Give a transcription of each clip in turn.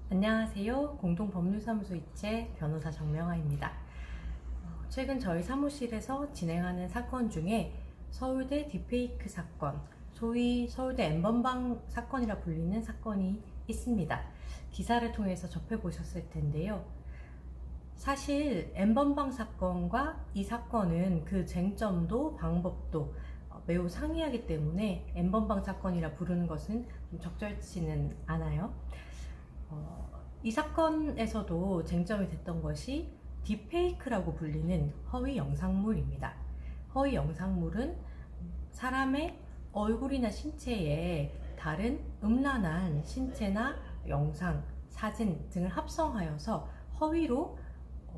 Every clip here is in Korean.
안녕하세요. 공동법률사무소 이체 변호사 정명아입니다. 최근 저희 사무실에서 진행하는 사건 중에 서울대 딥페이크 사건, 소위 서울대 N번방 사건이라 불리는 사건이 있습니다. 기사를 통해서 접해보셨을 텐데요. 사실 N번방 사건과 이 사건은 그 쟁점도 방법도 매우 상이하기 때문에 N번방 사건이라 부르는 것은 좀 적절치는 않아요. 이 사건에서도 쟁점이 됐던 것이 딥페이크라고 불리는 허위 영상물입니다. 허위 영상물은 사람의 얼굴이나 신체에 다른 음란한 신체나 영상, 사진 등을 합성하여서 허위로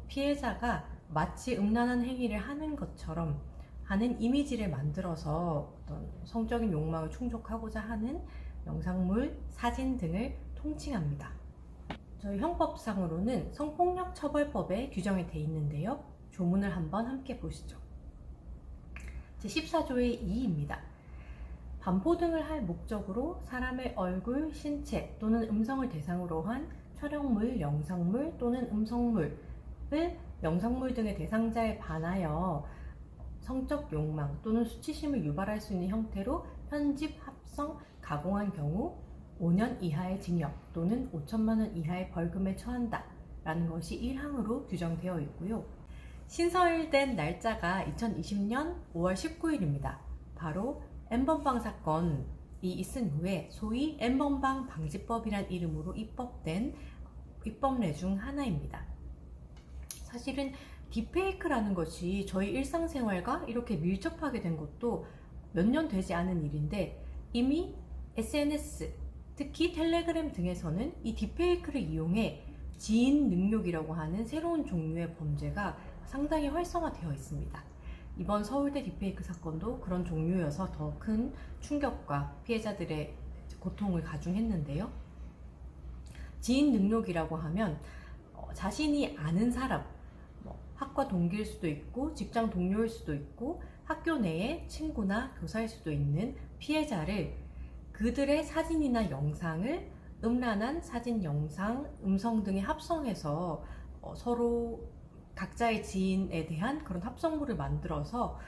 피해자가 마치 음란한 행위를 하는 것처럼 하는 이미지를 만들어서 어떤 성적인 욕망을 충족하고자 하는 영상물, 사진 등을 통칭합니다. 저희 형법상으로는 성폭력처벌법에 규정이 되어 있는데요. 조문을 한번 함께 보시죠. 제14조의 2입니다. 반포 등을 할 목적으로 사람의 얼굴, 신체 또는 음성을 대상으로 한 촬영물, 영상물 또는 음성물을 영상물 등의 대상자에 반하여 성적 욕망 또는 수치심을 유발할 수 있는 형태로 편집, 합성, 가공한 경우 5년 이하의 징역 또는 5천만 원 이하의 벌금에 처한다 라는 것이 1항으로 규정되어 있고요. 신설된 날짜가 2020년 5월 19일입니다. 바로 N번방 사건이 있은 후에 소위 N번방 방지법이란 이름으로 입법된 입법례 중 하나입니다. 사실은 딥페이크라는 것이 저희 일상생활과 이렇게 밀접하게 된 것도 몇 년 되지 않은 일인데 이미 SNS, 특히 텔레그램 등에서는 이 딥페이크를 이용해 지인 능욕이라고 하는 새로운 종류의 범죄가 상당히 활성화되어 있습니다. 이번 서울대 딥페이크 사건도 그런 종류여서 더 큰 충격과 피해자들의 고통을 가중했는데요. 지인 능욕이라고 하면 자신이 아는 사람, 학과 동기일 수도 있고 직장 동료일 수도 있고 학교 내의 친구나 교사일 수도 있는 피해자를 그들의 사진이나 영상을 음란한 사진, 영상, 음성 등에 합성해서 서로 각자의 지인에 대한 그런 합성물을 만들어서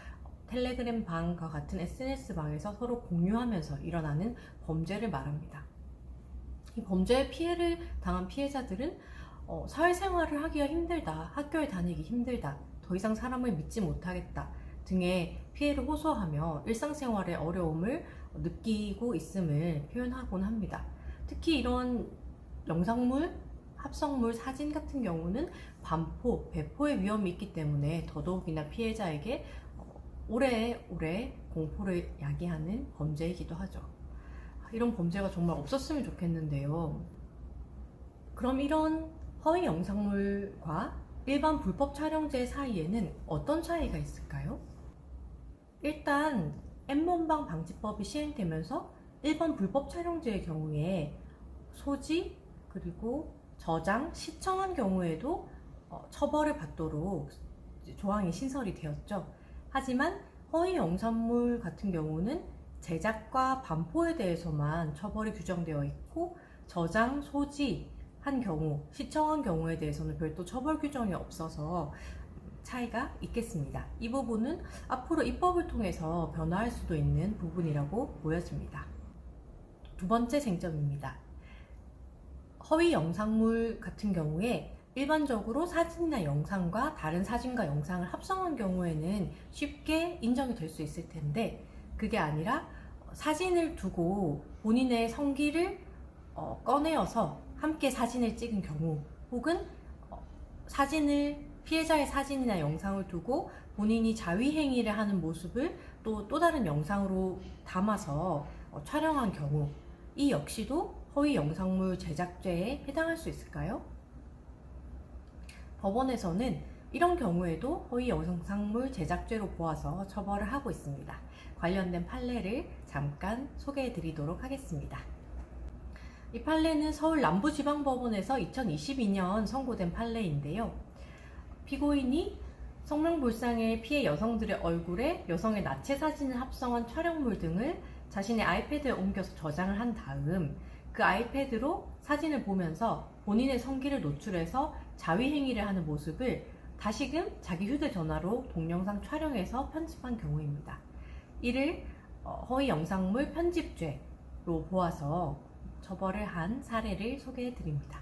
텔레그램 방과 같은 SNS 방에서 서로 공유하면서 일어나는 범죄를 말합니다. 이 범죄의 피해를 당한 피해자들은 사회생활을 하기가 힘들다, 학교에 다니기 힘들다, 더 이상 사람을 믿지 못하겠다 등의 피해를 호소하며 일상생활의 어려움을 느끼고 있음을 표현하곤 합니다. 특히 이런 영상물, 합성물, 사진 같은 경우는 반포, 배포의 위험이 있기 때문에 더더욱이나 피해자에게 오래오래 공포를 야기하는 범죄이기도 하죠. 이런 범죄가 정말 없었으면 좋겠는데요. 그럼 이런 허위 영상물과 일반 불법 촬영죄 사이에는 어떤 차이가 있을까요? 일단 N번방 방지법이 시행되면서 일반 불법 촬영죄의 경우에 소지, 그리고 저장, 시청한 경우에도 처벌을 받도록 조항이 신설이 되었죠. 하지만 허위 영상물 같은 경우는 제작과 반포에 대해서만 처벌이 규정되어 있고 저장, 소지 한 경우, 시청한 경우에 대해서는 별도 처벌 규정이 없어서 차이가 있겠습니다. 이 부분은 앞으로 입법을 통해서 변화할 수도 있는 부분이라고 보여집니다. 두 번째 쟁점입니다. 허위 영상물 같은 경우에 일반적으로 사진이나 영상과 다른 사진과 영상을 합성한 경우에는 쉽게 인정이 될 수 있을 텐데 그게 아니라 사진을 두고 본인의 성기를 꺼내어서 함께 사진을 찍은 경우 혹은 피해자의 사진이나 영상을 두고 본인이 자위행위를 하는 모습을 또 다른 영상으로 담아서 촬영한 경우 이 역시도 허위 영상물 제작죄에 해당할 수 있을까요? 법원에서는 이런 경우에도 허위 영상물 제작죄로 보아서 처벌을 하고 있습니다. 관련된 판례를 잠깐 소개해 드리도록 하겠습니다. 이 판례는 서울 남부지방법원에서 2022년 선고된 판례인데요. 피고인이 성명불상의 피해 여성들의 얼굴에 여성의 나체 사진을 합성한 촬영물 등을 자신의 아이패드에 옮겨서 저장을 한 다음 그 아이패드로 사진을 보면서 본인의 성기를 노출해서 자위행위를 하는 모습을 다시금 자기 휴대전화로 동영상 촬영해서 편집한 경우입니다. 이를 허위 영상물 편집죄로 보아서 처벌을 한 사례를 소개해 드립니다.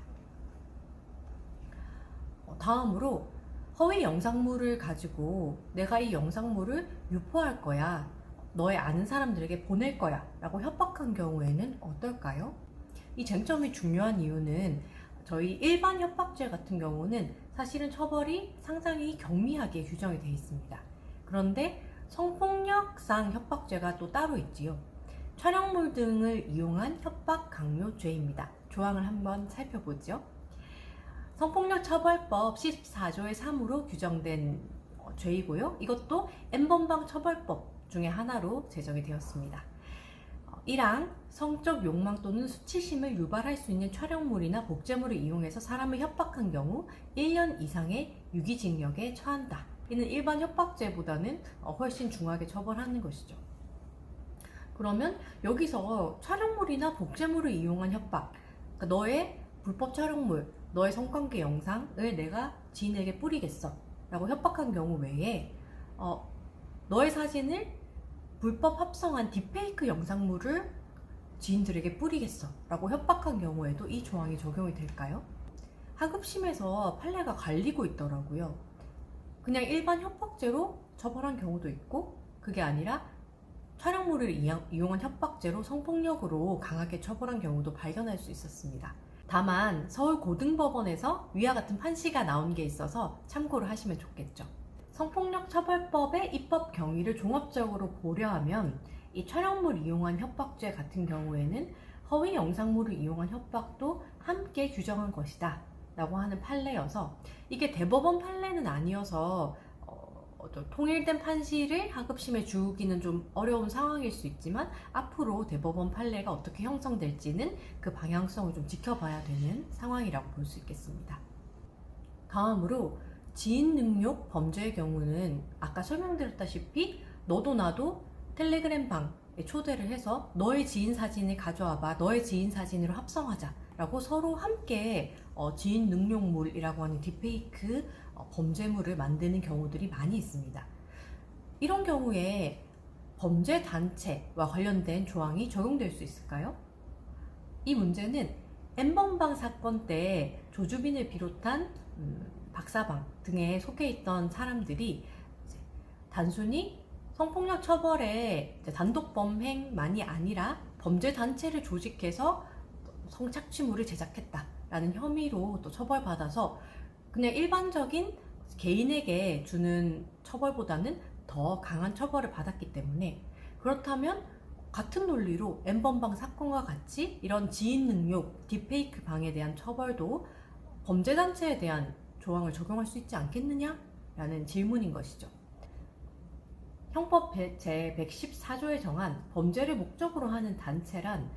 다음으로 허위 영상물을 가지고 내가 이 영상물을 유포할 거야, 너의 아는 사람들에게 보낼 거야 라고 협박한 경우에는 어떨까요? 이 쟁점이 중요한 이유는 저희 일반 협박죄 같은 경우는 사실은 처벌이 상당히 경미하게 규정이 되어 있습니다. 그런데 성폭력상 협박죄가 또 따로 있지요. 촬영물 등을 이용한 협박 강요죄입니다. 조항을 한번 살펴보죠. 성폭력처벌법 14조의 3으로 규정된 죄이고요. 이것도 N번방 처벌법 중에 하나로 제정이 되었습니다. 1항 성적 욕망 또는 수치심을 유발할 수 있는 촬영물이나 복제물을 이용해서 사람을 협박한 경우 1년 이상의 유기징역에 처한다. 이는 일반 협박죄보다는 훨씬 중하게 처벌하는 것이죠. 그러면 여기서 촬영물이나 복제물을 이용한 협박, 그러니까 너의 불법 촬영물, 너의 성관계 영상을 내가 지인에게 뿌리겠어 라고 협박한 경우 외에 너의 사진을 불법 합성한 딥페이크 영상물을 지인들에게 뿌리겠어 라고 협박한 경우에도 이 조항이 적용이 될까요? 하급심에서 판례가 갈리고 있더라고요. 그냥 일반 협박죄로 처벌한 경우도 있고, 그게 아니라 촬영물을 이용한 협박죄로 성폭력으로 강하게 처벌한 경우도 발견할 수 있었습니다. 다만 서울고등법원에서 위와 같은 판시가 나온 게 있어서 참고를 하시면 좋겠죠. 성폭력처벌법의 입법 경위를 종합적으로 고려하면 이 촬영물 이용한 협박죄 같은 경우에는 허위 영상물을 이용한 협박도 함께 규정한 것이다 라고 하는 판례여서, 이게 대법원 판례는 아니어서 통일된 판시를 하급심에 주기는 좀 어려운 상황일 수 있지만, 앞으로 대법원 판례가 어떻게 형성될지는 그 방향성을 좀 지켜봐야 되는 상황이라고 볼 수 있겠습니다. 다음으로 지인 능욕 범죄의 경우는 아까 설명드렸다시피 너도 나도 텔레그램 방에 초대를 해서 너의 지인 사진을 가져와봐, 너의 지인 사진으로 합성하자 라고 서로 함께 지인 능욕물이라고 하는 딥페이크 범죄물을 만드는 경우들이 많이 있습니다. 이런 경우에 범죄 단체와 관련된 조항이 적용될 수 있을까요? 이 문제는 N번방 사건 때 조주빈을 비롯한 박사방 등에 속해 있던 사람들이 단순히 성폭력 처벌의 단독 범행만이 아니라 범죄 단체를 조직해서 성착취물을 제작했다라는 혐의로 또 처벌받아서 그냥 일반적인 개인에게 주는 처벌보다는 더 강한 처벌을 받았기 때문에, 그렇다면 같은 논리로 N번방 사건과 같이 이런 지인 능욕, 딥페이크 방에 대한 처벌도 범죄단체에 대한 조항을 적용할 수 있지 않겠느냐라는 질문인 것이죠. 형법 제114조에 정한 범죄를 목적으로 하는 단체란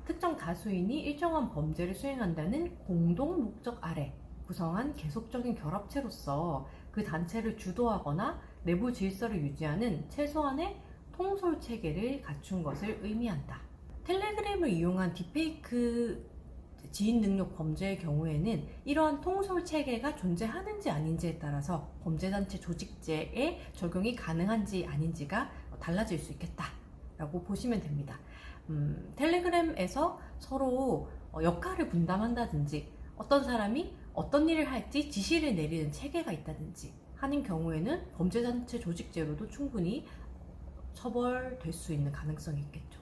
특정 다수인이 일정한 범죄를 수행한다는 공동 목적 아래 구성한 계속적인 결합체로서 그 단체를 주도하거나 내부 질서를 유지하는 최소한의 통솔 체계를 갖춘 것을 의미한다. 텔레그램을 이용한 딥페이크 지인 능력 범죄의 경우에는 이러한 통솔 체계가 존재하는지 아닌지에 따라서 범죄단체 조직죄에 적용이 가능한지 아닌지가 달라질 수 있겠다라고 보시면 됩니다. 텔레그램에서 서로 역할을 분담한다든지 어떤 사람이 어떤 일을 할지 지시를 내리는 체계가 있다든지 하는 경우에는 범죄단체 조직죄로도 충분히 처벌될 수 있는 가능성이 있겠죠.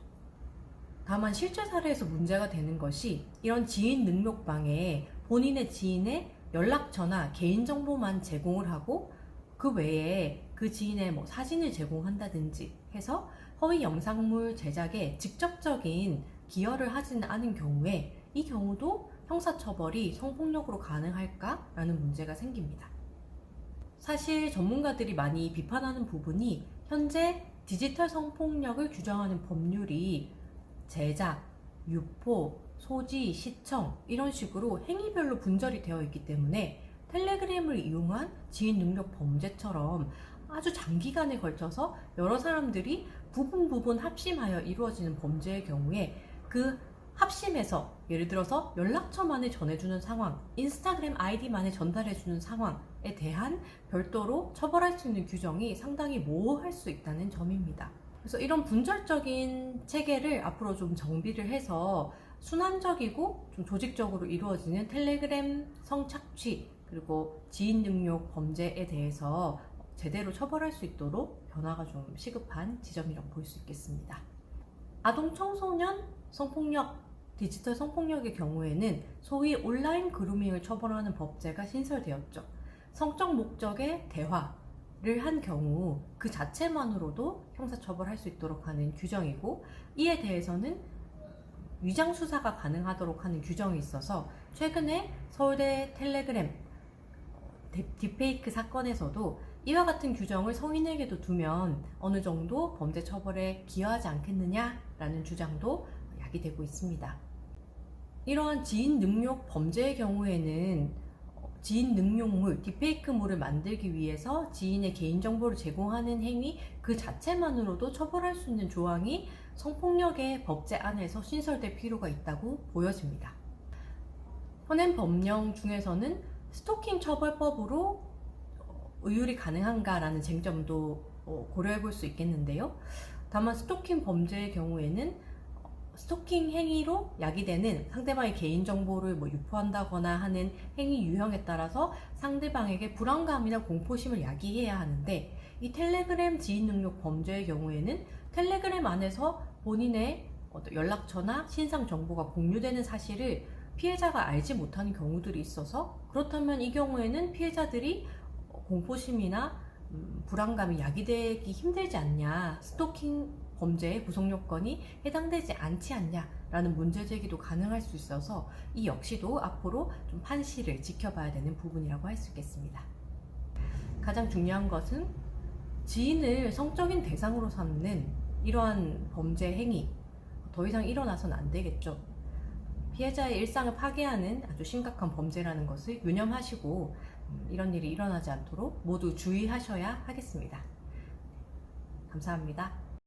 다만 실제 사례에서 문제가 되는 것이 이런 지인 능력방에 본인의 지인의 연락처나 개인정보만 제공을 하고 그 외에 그 지인의 사진을 제공한다든지 해서 허위 영상물 제작에 직접적인 기여를 하지는 않은 경우에 이 경우도 형사처벌이 성폭력으로 가능할까라는 문제가 생깁니다. 사실 전문가들이 많이 비판하는 부분이 현재 디지털 성폭력을 규정하는 법률이 제작, 유포, 소지, 시청 이런 식으로 행위별로 분절이 되어 있기 때문에 텔레그램을 이용한 지인 능력 범죄처럼 아주 장기간에 걸쳐서 여러 사람들이 부분 합심하여 이루어지는 범죄의 경우에 그 합심해서 예를 들어서 연락처만을 전해주는 상황, 인스타그램 아이디만을 전달해주는 상황에 대한 별도로 처벌할 수 있는 규정이 상당히 모호할 수 있다는 점입니다. 그래서 이런 분절적인 체계를 앞으로 좀 정비를 해서 순환적이고 좀 조직적으로 이루어지는 텔레그램 성착취 그리고 지인 능욕 범죄에 대해서 제대로 처벌할 수 있도록 변화가 좀 시급한 지점이라고 볼 수 있겠습니다. 아동 청소년 성폭력, 디지털 성폭력의 경우에는 소위 온라인 그루밍을 처벌하는 법제가 신설되었죠. 성적 목적의 대화를 한 경우 그 자체만으로도 형사처벌할 수 있도록 하는 규정이고, 이에 대해서는 위장 수사가 가능하도록 하는 규정이 있어서 최근에 서울대 텔레그램 딥페이크 사건에서도 이와 같은 규정을 성인에게도 두면 어느 정도 범죄 처벌에 기여하지 않겠느냐라는 주장도 야기되고 있습니다. 이러한 지인 능욕 범죄의 경우에는 지인 능욕물, 딥페이크물을 만들기 위해서 지인의 개인정보를 제공하는 행위 그 자체만으로도 처벌할 수 있는 조항이 성폭력의 법제 안에서 신설될 필요가 있다고 보여집니다. 현행 법령 중에서는 스토킹 처벌법으로 의율이 가능한가라는 쟁점도 고려해 볼 수 있겠는데요. 다만 스토킹 범죄의 경우에는 스토킹 행위로 야기되는 상대방의 개인정보를 유포한다거나 하는 행위 유형에 따라서 상대방에게 불안감이나 공포심을 야기해야 하는데, 이 텔레그램 지인 능욕 범죄의 경우에는 텔레그램 안에서 본인의 연락처나 신상 정보가 공유되는 사실을 피해자가 알지 못하는 경우들이 있어서, 그렇다면 이 경우에는 피해자들이 공포심이나 불안감이 야기되기 힘들지 않냐, 스토킹 범죄의 구성 요건이 해당되지 않지 않냐라는 문제 제기도 가능할 수 있어서 이 역시도 앞으로 좀 판시를 지켜봐야 되는 부분이라고 할 수 있겠습니다. 가장 중요한 것은 지인을 성적인 대상으로 삼는 이러한 범죄 행위 더 이상 일어나서는 안 되겠죠. 피해자의 일상을 파괴하는 아주 심각한 범죄라는 것을 유념하시고 이런 일이 일어나지 않도록 모두 주의하셔야 하겠습니다. 감사합니다.